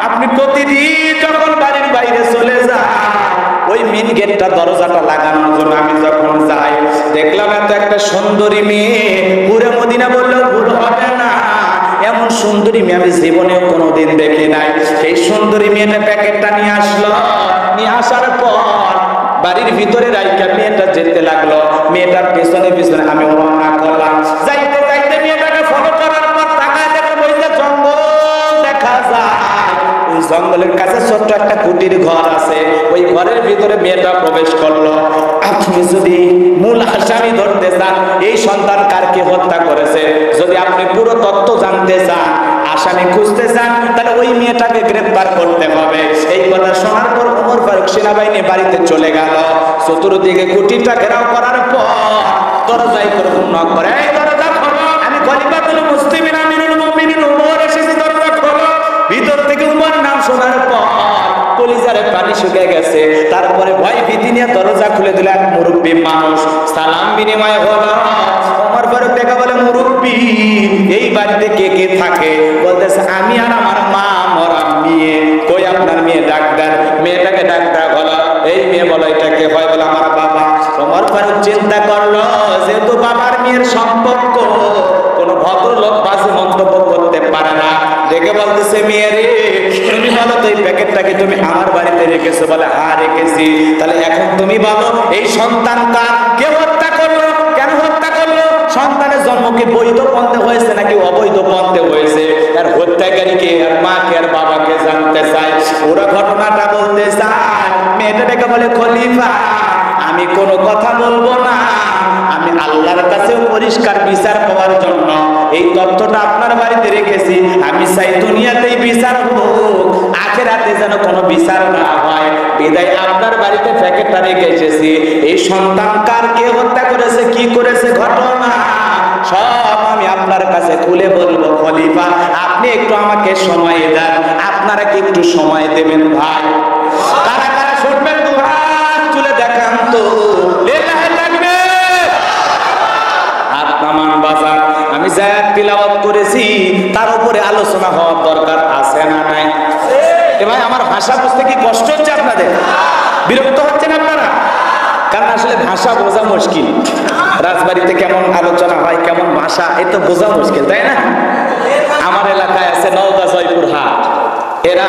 [SPEAKER 1] আপনি প্রতিদিন যখন বাড়ির বাইরে চলে যান ওই মেন গেটটা দরজাটা লাগানোর জন্য আমি যখন যাই দেখলাম এত একটা সুন্দরী মেয়ে, পুরো মদিনা বললেও ভুল হবে না, এমন সুন্দরী মেয়ে আমি জীবনেও কোনোদিন দেখি নাই। সেই সুন্দরী মেয়েটা প্যাকেটটা নিয়ে আসলো, নিয়ে আসার পর বাড়ির ভিতরে রাইখা মেয়েটা যেতে লাগলো। মেয়েটার পেছনে পেছনে আমি রওনা করলাম। যাইতে যাইতে মেয়েটাকে ফলো করার পর তাকায় দেখলাম ওই যে জঙ্গল দেখা যায়, ওই জঙ্গলের কাছে ছোট্ট একটা কুটির ঘর আছে, ওই ঘরের ভিতরে মেয়েটা প্রবেশ করলো। আপনি যদি মূল আসামি ধরতে চান, এই সন্তান কারকে হত্যা করেছে, যদি আপনি পুরো তথ্য জানতে চান, আসামি খুঁজতে চান, তাহলে ওই মেয়েটাকে গ্রেফতার করতে হবে। এই কথা শোনার পর ওমর ফারুক সেনাবাহিনী বাড়িতে চলে গেল। চতুর্দিকে কুটিরটা ঘেরাও করার পর দরজায় করে নক করে, এই দরজা খোলো, আমি খলিফাতুল মুসলিমিন আমিরুল মুমিনিন ওমর এসেছি, দরজা খোলো। ভিতর থেকে ওমর নাম শোনার পর কলিজারে পানি শুকিয়ে গেছে। তারপরে ভয় ভীতি নিয়ে দরজা খুলে দিল এক মুরব্বী মানুষ, সালাম বিনিময় হলো। ওমর ফারুক দেখা বলে, মুরব্বী এই বাড়ি আমি আর আমার মা মরা মেয়ে। কই আপনার মেয়ে? ডাক্তার। মেয়েটাকে ডাক্তার বলো। এই মেয়ে বলো এটা কে? হয় বলে আমার বাবা। ওমর ফারুক চিন্তা করলো, যেহেতু বাবার মেয়ের সম্পর্ক, কোন ভদ্রলোক বাজে মন্তব্য করতে পারে না। দেখে বলতেছে, মেয়ে রে, তুমি বলো তো এই প্যাকেটটাকে তুমি আমার বাড়িতে রেখেছো? বলে হ্যাঁ রেখেছি। তাহলে এখন তুমি বলো এই সন্তান কার? কে হত্যা করলো? কেন হত্যা করলো? সন্তানের জন্ম কি বৈধ পন্থে হয়েছে নাকি অবৈধ পন্থে হয়েছে? আর হত্যাকারীকে, আর মাকে, আর বাবাকে জানতে চায়। ওরা ঘটনাটা বলতে চায়। মেয়েটা ডেকে বলে, খলিফা আমি কোনো কথা বলবো না, আমি আল্লাহর কাছে পরিষ্কার বিচার পাওয়ার জন্য এই তথ্যটা আপনার বাড়িতে রেখেছি। আমি চাই দুনিয়াতেই বিচার হোক, আখিরাতে যেন কোনো বিচার না হয়। বিদায় আপনার বাড়িতে প্যাকেটটা রেখে এসেছি। এই সন্তান কার, কে হত্যা করেছে, কি করেছে, ঘটনা সব আমি আপনার কাছে খুলে বলবো। খলিফা আপনি একটু আমাকে সময় দেন। আপনারা কি একটু সময় দেবেন ভাই? কারা কারা শুনবেন তো? হাত তুলে দেখান তো। বাজার আমি জায়াত তিলাওয়াত করেছি, তার উপরে আলোচনা হওয়ার দরকার আছে না নাই? ভাই আমার ভাষা বুঝতে কি কষ্ট হচ্ছে আপনাদের? বিরক্ত হচ্ছেন আপনারা? কারণ আসলে ভাষা বোঝা মুশকিল। রাজবাড়িতে কেমন আলোচনা হয়, কেমন ভাষা, এ তো বোঝা মুশকিল, তাই না? আমার এলাকায় আছে নওগাঁ জয়পুর হাট। এরা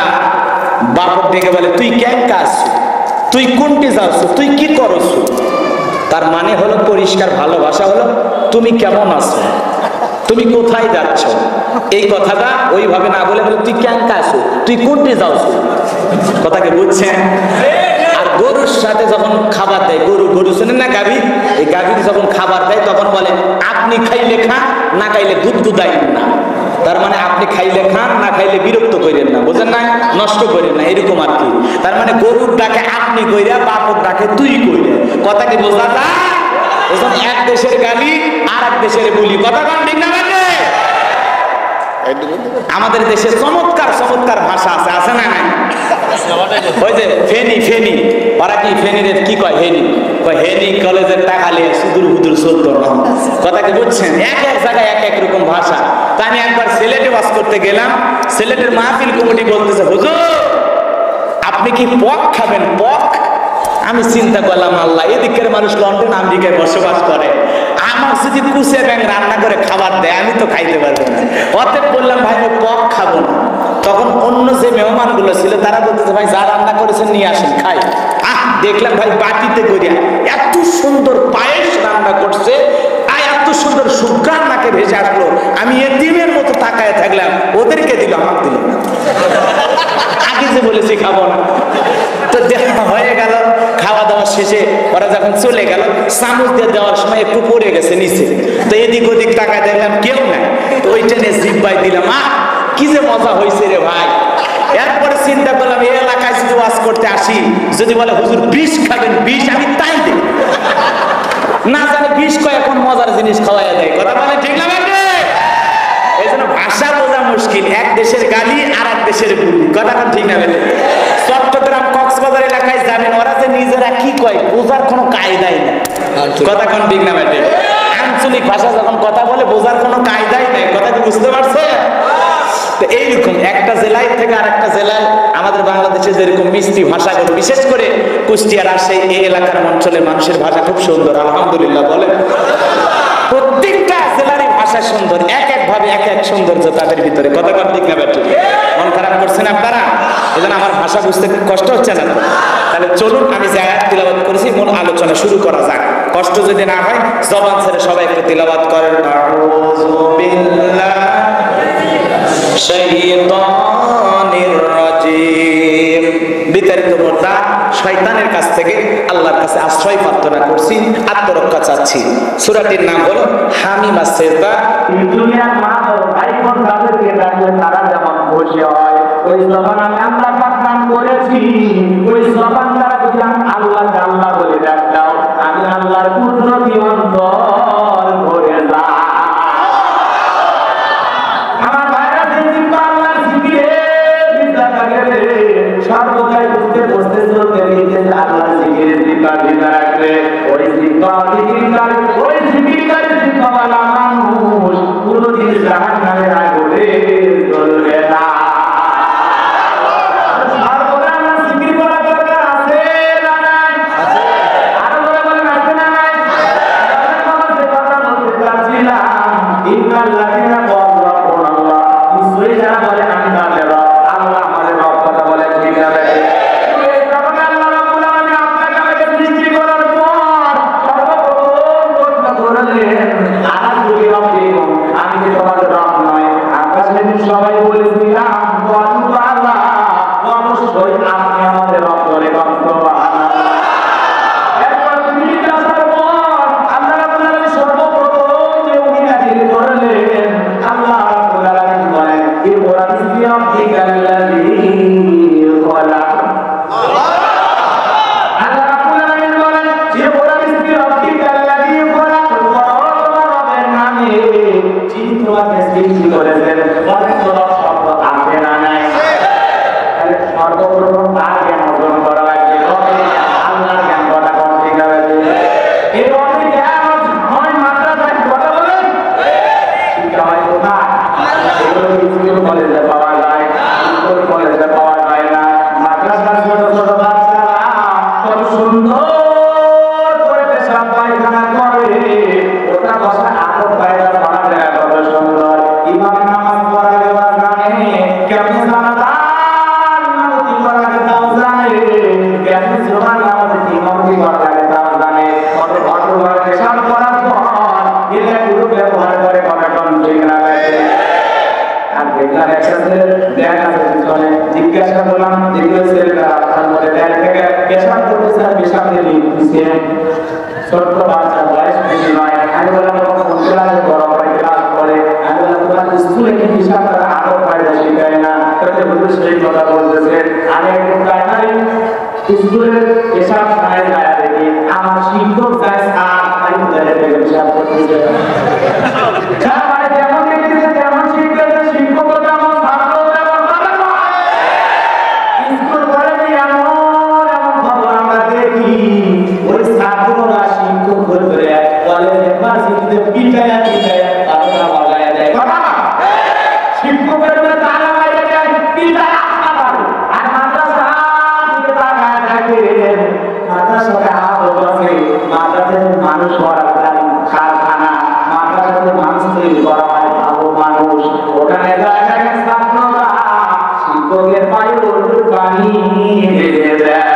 [SPEAKER 1] বাপক ডেকে বলে, তুই কেন কাজ, তুই কোনটি যাচ্ছ, তুই কি করছ? তার মানে হলো পরিষ্কার ভালোবাসা হলো তুমি কেমন আছো, তুমি কোথায় যাচ্ছ। এই কথাটা ওইভাবে না বলে বলে তুই কেন আছো, তুই কোনটি যাচ্ছ। কথাকে বুঝছেন? আর গরুর সাথে যখন খাবার দেয়, গরু শুনেন না, গাভী, এই গাভীর যখন খাবার দেয় তখন বলে আপনি খাইলে খান, না খাইলে গুদগুদাইন না। তার মানে আপনি খাইলে খান, না খাইলে বিরক্ত করেন না, বুঝেন না, নষ্ট করেন না, এরকম আর কি। তার মানে গরুর ডাকে আপনি কইরা, বাপক ডাকে তুই কইরা। কথা কি বোঝা যায়? এক দেশের গালি আর এক দেশের বলি। কথা কন ঠিক না? আমাদের দেশে চমৎকার চমৎকার ভাষা আছে, আছে না? ওই যে ফেনি, ফেনি, ওরা কি ফেনিদের কি কয়? হেনি কয়। হেনি কলেজের টাকা নিয়ে সুদূর হুদুর চলতো। কথা কি বুঝছেন? এক এক জায়গায় এক এক রকম ভাষা। তা আমি একবার সিলেটে বাস করতে গেলাম। সিলেটের মাহফিল কমিটি বলতেছে, হুজুর আপনি কি পক খাবেন? পক? আমি চিন্তা করলাম, আল্লাহ, এদিকের মানুষ লন্ডন আমেরিকায় বসবাস করে, আমার যদি কুচে ব্যাং রান্না করে খাবার দেয় আমি তো খাইতে পারবো না। অতএব বললাম, ভাই আমি পক খাবো না। তখন অন্য যে মেহমান গুলো ছিল তারা বলতেছে, ভাই যা রান্না করেছেন নিয়ে আসেন খাই। দেখলাম ভাই বাটিতে করিয়া এত সুন্দর পায়েস রান্না করছে, আর এত সুন্দর সুঘ্রাণ নাকে ভেসে আসলো। আমি এতিমের মতো তাকায় থাকলাম, ওদেরকে দিল, আমার দিল না। আগে যে বলেছি খাবো না, তো দেখা হয়ে গেল। খাওয়া দাওয়া শেষে ওরা যখন চলে গেল, চামচ দিয়ে দেওয়ার সময় একটু পড়ে গেছে নিচে, তো এদিক ওদিক তাকায় দেখলাম কেউ নাই, তো ওই টেনে জিব্বাই দিলাম। কি যে মজা হয়েছে রে ভাই। এরপরে চিন্তা করলাম, এই এলাকায় যদি ওয়াজ করতে আসি, যদি বলে হুজুর বিষ খাবেন, বিষ আমি তাই দিই না, জানি বিষ কয় এখন মজার জিনিস খাওয়াইয়া দেয়। কথা বলে ঠিক না? এই জন্য ভাষা বোঝা মুশকিল। এক দেশের গালি আর এক দেশের গুলি। কথা ঠিক না? চট্টগ্রাম কক্সবাজার এলাকায় যাবেন, ওরা যে নিজেরা কি কয় বোঝার কোনো কায়দাই না। কথা কোন ঠিক না? আঞ্চলিক ভাষা যখন কথা বলে বোঝার কোনো কায়দাই নেই। কথা কি বুঝতে পারছে? তো এইরকম একটা জেলায় থেকে আর একটা জেলায় আমাদের বাংলাদেশে যেরকম মিষ্টি ভাষাগুলো, বিশেষ করে কুষ্টিয়া, রাজশাহী এই এলাকার অঞ্চলের মানুষের ভাষা খুব সুন্দর, আলহামদুলিল্লাহ বলে। প্রত্যেকটা জেলারই ভাষা সুন্দর, এক এক ভাবে এক এক সৌন্দর্য তাদের ভিতরে। কথা কর ঠিক না? মন খারাপ করছেন আপনারা? এই জন্য আমার ভাষা বুঝতে কষ্ট হচ্ছে না? তাহলে চলুন আমি যে আয়াত তিলাওয়াত করেছি মূল আলোচনা শুরু করা যাক। কষ্ট যদি না হয় জবান ছেড়ে সবাই একটু তিলাওয়াত করেন। আউযু বিল্লাহি শাইতানির রাজিম। বিতাড়িত মোর্দা শয়তানের কাছ থেকে আল্লাহর কাছে আশ্রয় প্রার্থনা করছি, আত্মরক্ষা চাচ্ছি। সূরাটির নাম হলো হামিমা সেজদা। দুনিয়ার মা ও ভাই বোন তাদেরকে ডাকলে তারা যেমন খুশি হয়, ওই জবান আমি আল্লাহ পাক দান করেছি। ওই জবান দ্বারা যদি আমি আল্লাহকে আল্লাহ বলে ডাক দাও, আমি আল্লাহর কুদরতি অন্তর ভরে যায়। আমার ভাইরা যদি আল্লাহ জিকিরে বিদ্যা গেলে সর্বদাই বুঝতে বসতে চলতে নিতে আল্লাহ জিকিরে দিকা রাখলে ওই জিকিরকারী জিকাওয়ালা মানুষ কোনদিন জাহান্নামের আগুনে জ্বলবে না। জিকির করলেন আল্লাহ রাব্বুল আলামিন বলেন ইকরা বিসমি রাব্বিকাল্লাযী খলাক আল্লাহ রাব্বুল আলামিন বলেন ইকরা বিসমি রাব্বিকাল্লাযী খলাক তোমার রবের নামে যিনি তোমাকে সৃষ্টি করেছেন অনেক রব শব্দ আছে না নাই সর্বপ্রথম তার জ্ঞান অর্জন করা লাগবে আল্লাহর জ্ঞান কথা কোন ঠিক হবে এই রবের জ্ঞান হয় মাদ্রাসায় কথা বলেন শিক্ষা হয় কোথায় এগুলো স্কুল কলেজে পাওয়া যায় স্কুল কলেজে পাওয়া যায় না মাদ্রাসার ছোট ছোট বাচ্চারা কত সুন্দর করে পেশাব পায়খানা করে ওটা বসা আদব পায়রা পড়া যায় কত সুন্দর ইমাম নামাজ পড়ালে বা জানে কেমন জানা জিজ্ঞাসা করলাম ছোট্ট বাচ্চা বয়স বেশি নয় আমি বললাম বড় করে ক্লাস করে আমি বললাম তোমার স্কুলে কি হিসাব করা আরো ফায়দা শিখায় না সেই কথা বলতেছে আমি একটু প্রাইমারি স্কুলের হিসাব খায় যায় দেখি আমার শিক্ষক যায় আর তাই হিসাব করতেছে যেমন দেখতেছে তেমন শিক্ষকের শিক্ষক তেমন ছাত্র তেমন স্কুল কলেজে এমন এমন খবর আমরা দেখি ওই ছাত্ররা শিক্ষক ধরে কলেজ ইউনিভার্সিটিতে পিটায়া তারা বাজায় দেয় কথা শিক্ষকের তারা বাইরে যায় পিটায়া আর মাদ্রাসা দিকে তাকায় থাকে মাদ্রাসাতে আদব আছে মাদ্রাসাতে মানুষ গড়া কারখানা মাদ্রাসাতে মানুষ তৈরি করা হয় ভালো মানুষ ওখানে যায় ছাত্ররা শিক্ষকের পায়ে উল্টো পানি ঢেলে দেয়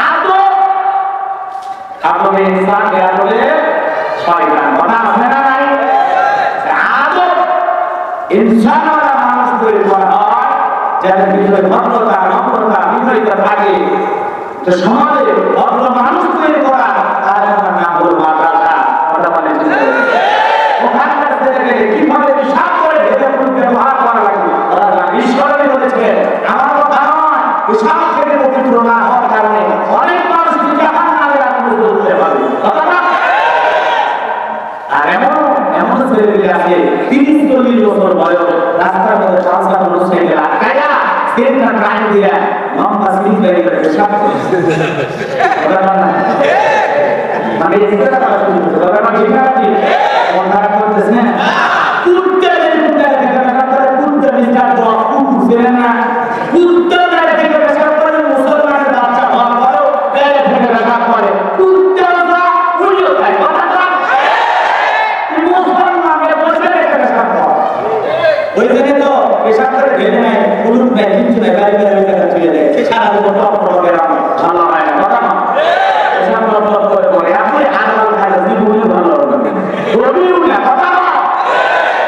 [SPEAKER 1] আদব আপনি ইনসানকে বলে শয়তান কথা আছে না নাই আদব ইনসানরা মানুষ তৈরি করা হয় যাদের ভিতরে ভদ্রতা নম্রতা বিনয়তা থাকে তো সমাজে ভদ্র মানুষ তৈরি করা তার নাম হলো মাদ্রাসা কথা বলে ওখানকার ছেলেকে কিভাবে হিসাব করে ভেবে ব্যবহার করা লাগবে ঈশ্বরই বলেছে আমার কথা নয় হিসাব থেকে পবিত্র না হওয়ার কারণে অনেক মানুষ জাহান্নামের আগুনে জ্বলতে পারে কথা না আর এমন ছেলেগুলি আছে 30-40 বছর বয়স রাস্তার মধ্যে ট্রান্সফার মোটরসাইকেল আটকায়া সেটা টাইম দিয়া লম্বা স্লিপ গাড়ি করে হিসাব করছে মানে এটা কথা শুনতে হবে না ঠিক আছে মনটা করতেছ না কুত্তে মিস্টার বস কুকুর না কুত্তে থেকে হিসাব করে মুসলমানের বাচ্চা হওয়ার পরেও গায়ে থেকে হিসাব করে কুত্তে না উড়িয়ে যায় কথাটা মুসলমানের বসে রেখে হিসাব করে ওই জন্য তো হিসাব করে ঢেলে নেয় পুরুষ নেয় কিছু নেয় গাড়ি গাড়ি চলে যায় সারা জীবন টপ টপ গ্রামে ভালো হয় না কথা না হিসাব টপ করে বলে আপনি আর ভালো খাইলে জীবনে ভালো হবে রবিও না কথা না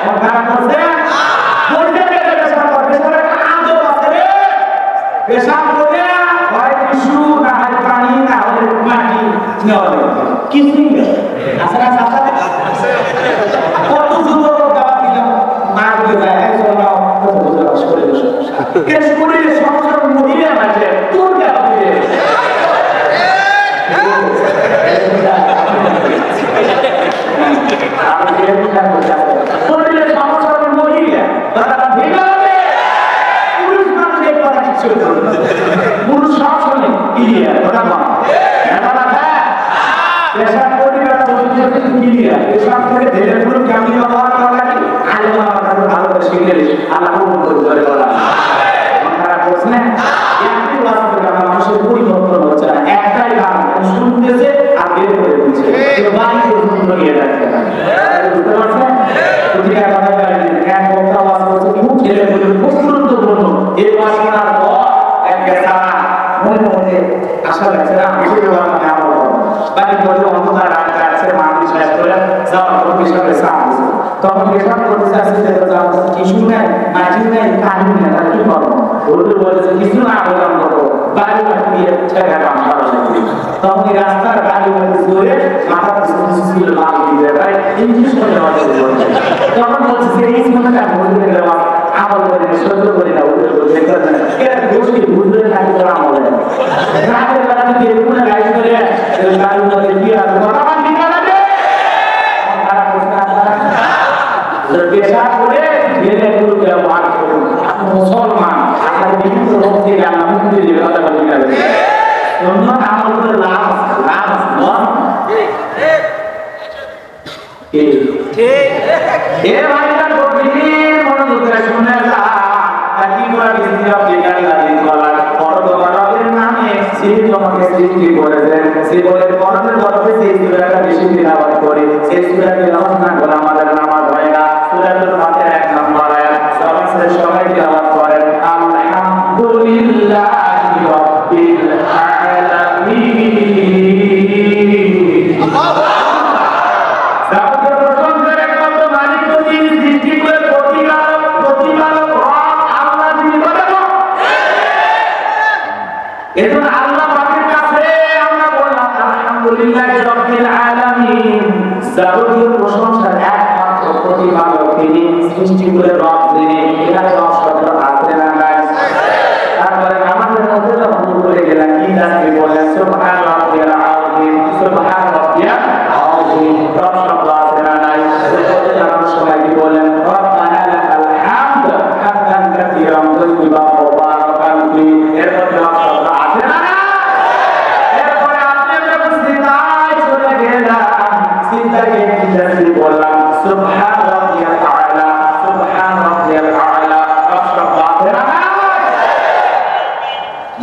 [SPEAKER 1] মন খারাপ করছে পেশাব করে হয় টিস্যু না হয় পানি না হয় মাটি কিছুই নেই আসলে সাথে কত সুন্দর দাওয়া দিলাম মার দিয়ে যায় একজন কত বুঝে বাস করে বসে কেস করে সমস্যা মহিলা আছে তোর দেওয়া দিয়ে আমি এরকম করতে শরীরে সমস্যা মহিলা তারা ভেঙে যাবে পুরুষ মানুষ এই কথা কিছু পুরুষ সব শোনে ক্লিয়ার ওটা কম পেশাব করে ক্লিয়ার পেশাব করে ধীরে ধীরে কেমন ব্যবহার করা লাগে আলো আমার কাছে ভালোভাবে শিখে আল্লাহ করে বলা খারাপ করছে না একটু বাস্তব মানুষের পরিবর্তন হচ্ছে না একটাই কাম শুনতেছে আর বের করে দিচ্ছে বাড়ি পর্যন্ত নিয়ে যাচ্ছে না বুঝতে পারছেন প্রতিটা কথা এক বক্তা বাস করছে খুব ছেলে বলে খুব গুরুত্বপূর্ণ এই বাস করার পর একটা সারা মনে মনে আশা লাগছে না হিসেবে মানে আমার বাড়ি বলে অন্ধকার রাত আছে মানুষ শেষ করে যাওয়ার পর হিসাবে সাপ
[SPEAKER 2] তখন এসব করতে আসছে কিছু নেই মাঝি নেই কাহিনী নেই তাহলে কি করবো হুজুর বলেছে কিছু না বললাম করবো বাড়ি বাড়ি দিয়ে ছেড়ে কাম করা লাগবে তখন এই রাস্তার বাড়ি বাড়ি জোরে মাথা ছিল লাভ দিয়ে ভাই ইংলিশ করে দেওয়া তখন বলছে যে এই সময়টা হুজুরে দেওয়া আমল করে সহ্য করে না হুজুর বলছে এরা গোষ্ঠী হুজুরে থাকি তোরা আমল রাতের বেলা যদি এরকম গাইড করে বাড়ির মধ্যে কি আর কথা মানবি না রে পেশা করে গেলে গুরু ব্যবহার করুন আপনি মুসলমান আপনার বিভিন্ন রোগ থেকে আল্লাহ মুক্তি দেবে কথা বলি না অন্য আমল করে লাভ লাভ ঠিক এ ভাইরা গভীর মনোযোগ করে শুনে যা কি করে বিদ্যা বিজ্ঞান লাগি কলা পরদবারের নামে যিনি তোমাকে সৃষ্টি করেছেন সেই বলে পরদের গর্ভে সেই সূরাটা বেশি তিলাওয়াত করে সেই সূরা তিলাওয়াত না করে আমাদের নামাজ হয় না সূরাতুল ফাতিহা 1 নম্বর আয়াত সবাই তিলাওয়াত করেন আলহামদুলিল্লাহি রাব্বিল আলামিন আল্লাহু এজন্য আল্লাহ পাকের কাছে আমরা বললাম আলহামদুলিল্লাহি রাব্বিল আলামিন যাবতীয় প্রশংসা একমাত্র প্রতিপালক তিনি সৃষ্টি করে রব যিনি এটা সব শব্দ আছে না নাই তারপরে আমাদের মধ্যে যখন বলে গেলাম কি তাসবিহ বলেন সুবহান রাব্বিয়াল আযীম সুবহান রাব্বিয়াল আযীম সব শব্দ আছে না নাই এরপরে আমরা সবাই কি বলেন রব্বানা লাকাল হামদ হামদান কাসীরান তাইয়্যিবান মুবারাকান ফি এরপরে সব শব্দ আছে না এরপরে আপনি যখন সিজদায় চলে গেলেন সিজদায় গিয়ে বললাম সুবহান রাব্বিয়াল আ'লা সুবহান রাব্বিয়াল আ'লা সব শব্দ আছে না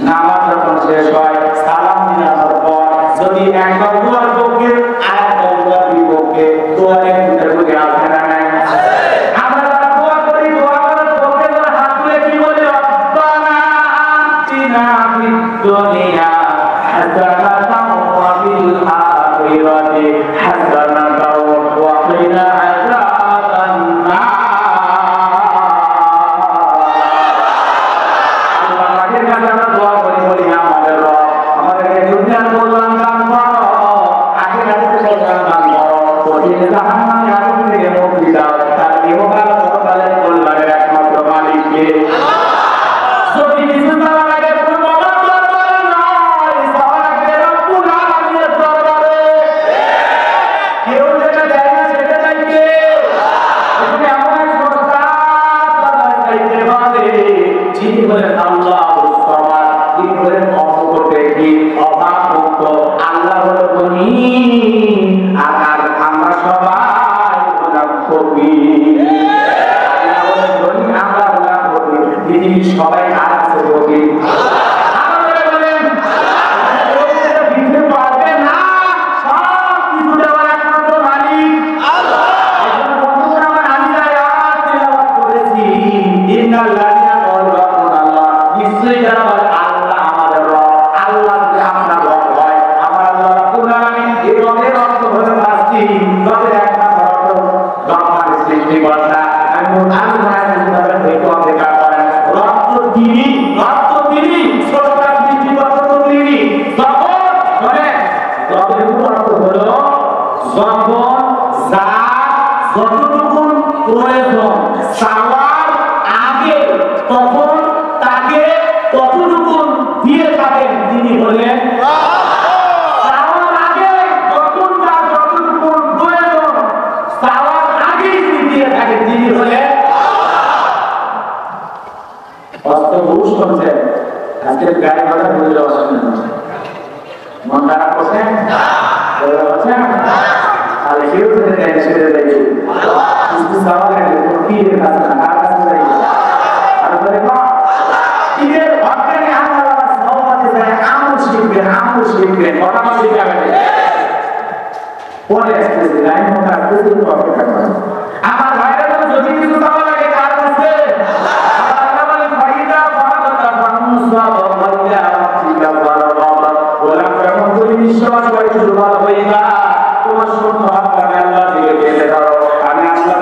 [SPEAKER 2] নামাজ যখন শেষ হয় সালাম দেওয়ার পর যদি একবার দুয়ার পক্ষে আর একবার বিপক্ষে দুয়ারে ঢুকে আসে না আমরা যারা দোয়া করি দোয়া করার পক্ষে যারা হাত তুলে কি বলি রব্বানা আতিনা ফিদ দুনিয়া হাসানাতাও ওয়া ফিল আখিরাতি হাসানাতাও ওয়া কিনা আযাবান নার সবাই আর আছে বলি আমার ভাইরা যদি কিছু চাওয়া লাগে কার কাছে বিশ্বাস করে শুরু ভালো হইবা তোমার শূন্য হাত আমি আল্লাহ দিকে গেলে ধরো আমি আল্লাহ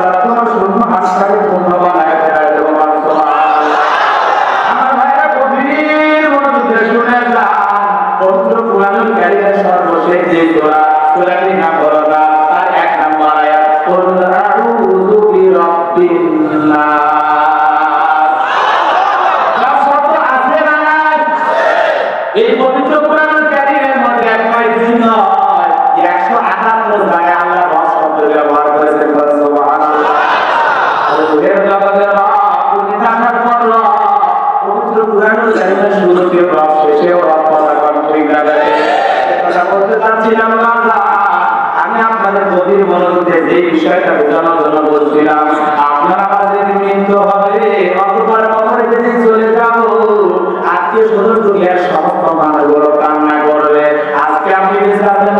[SPEAKER 2] যে বিষয়টা বোঝানোর জন্য বলছিলাম, আপনার আমার যেদিন মৃত্যু হবে, অতবার কথা যেদিন চলে যাব, আত্মীয় স্বজন দুনিয়ার সমস্ত মানুষগুলো কান্না করবে। আজকে আপনি বেঁচে আছেন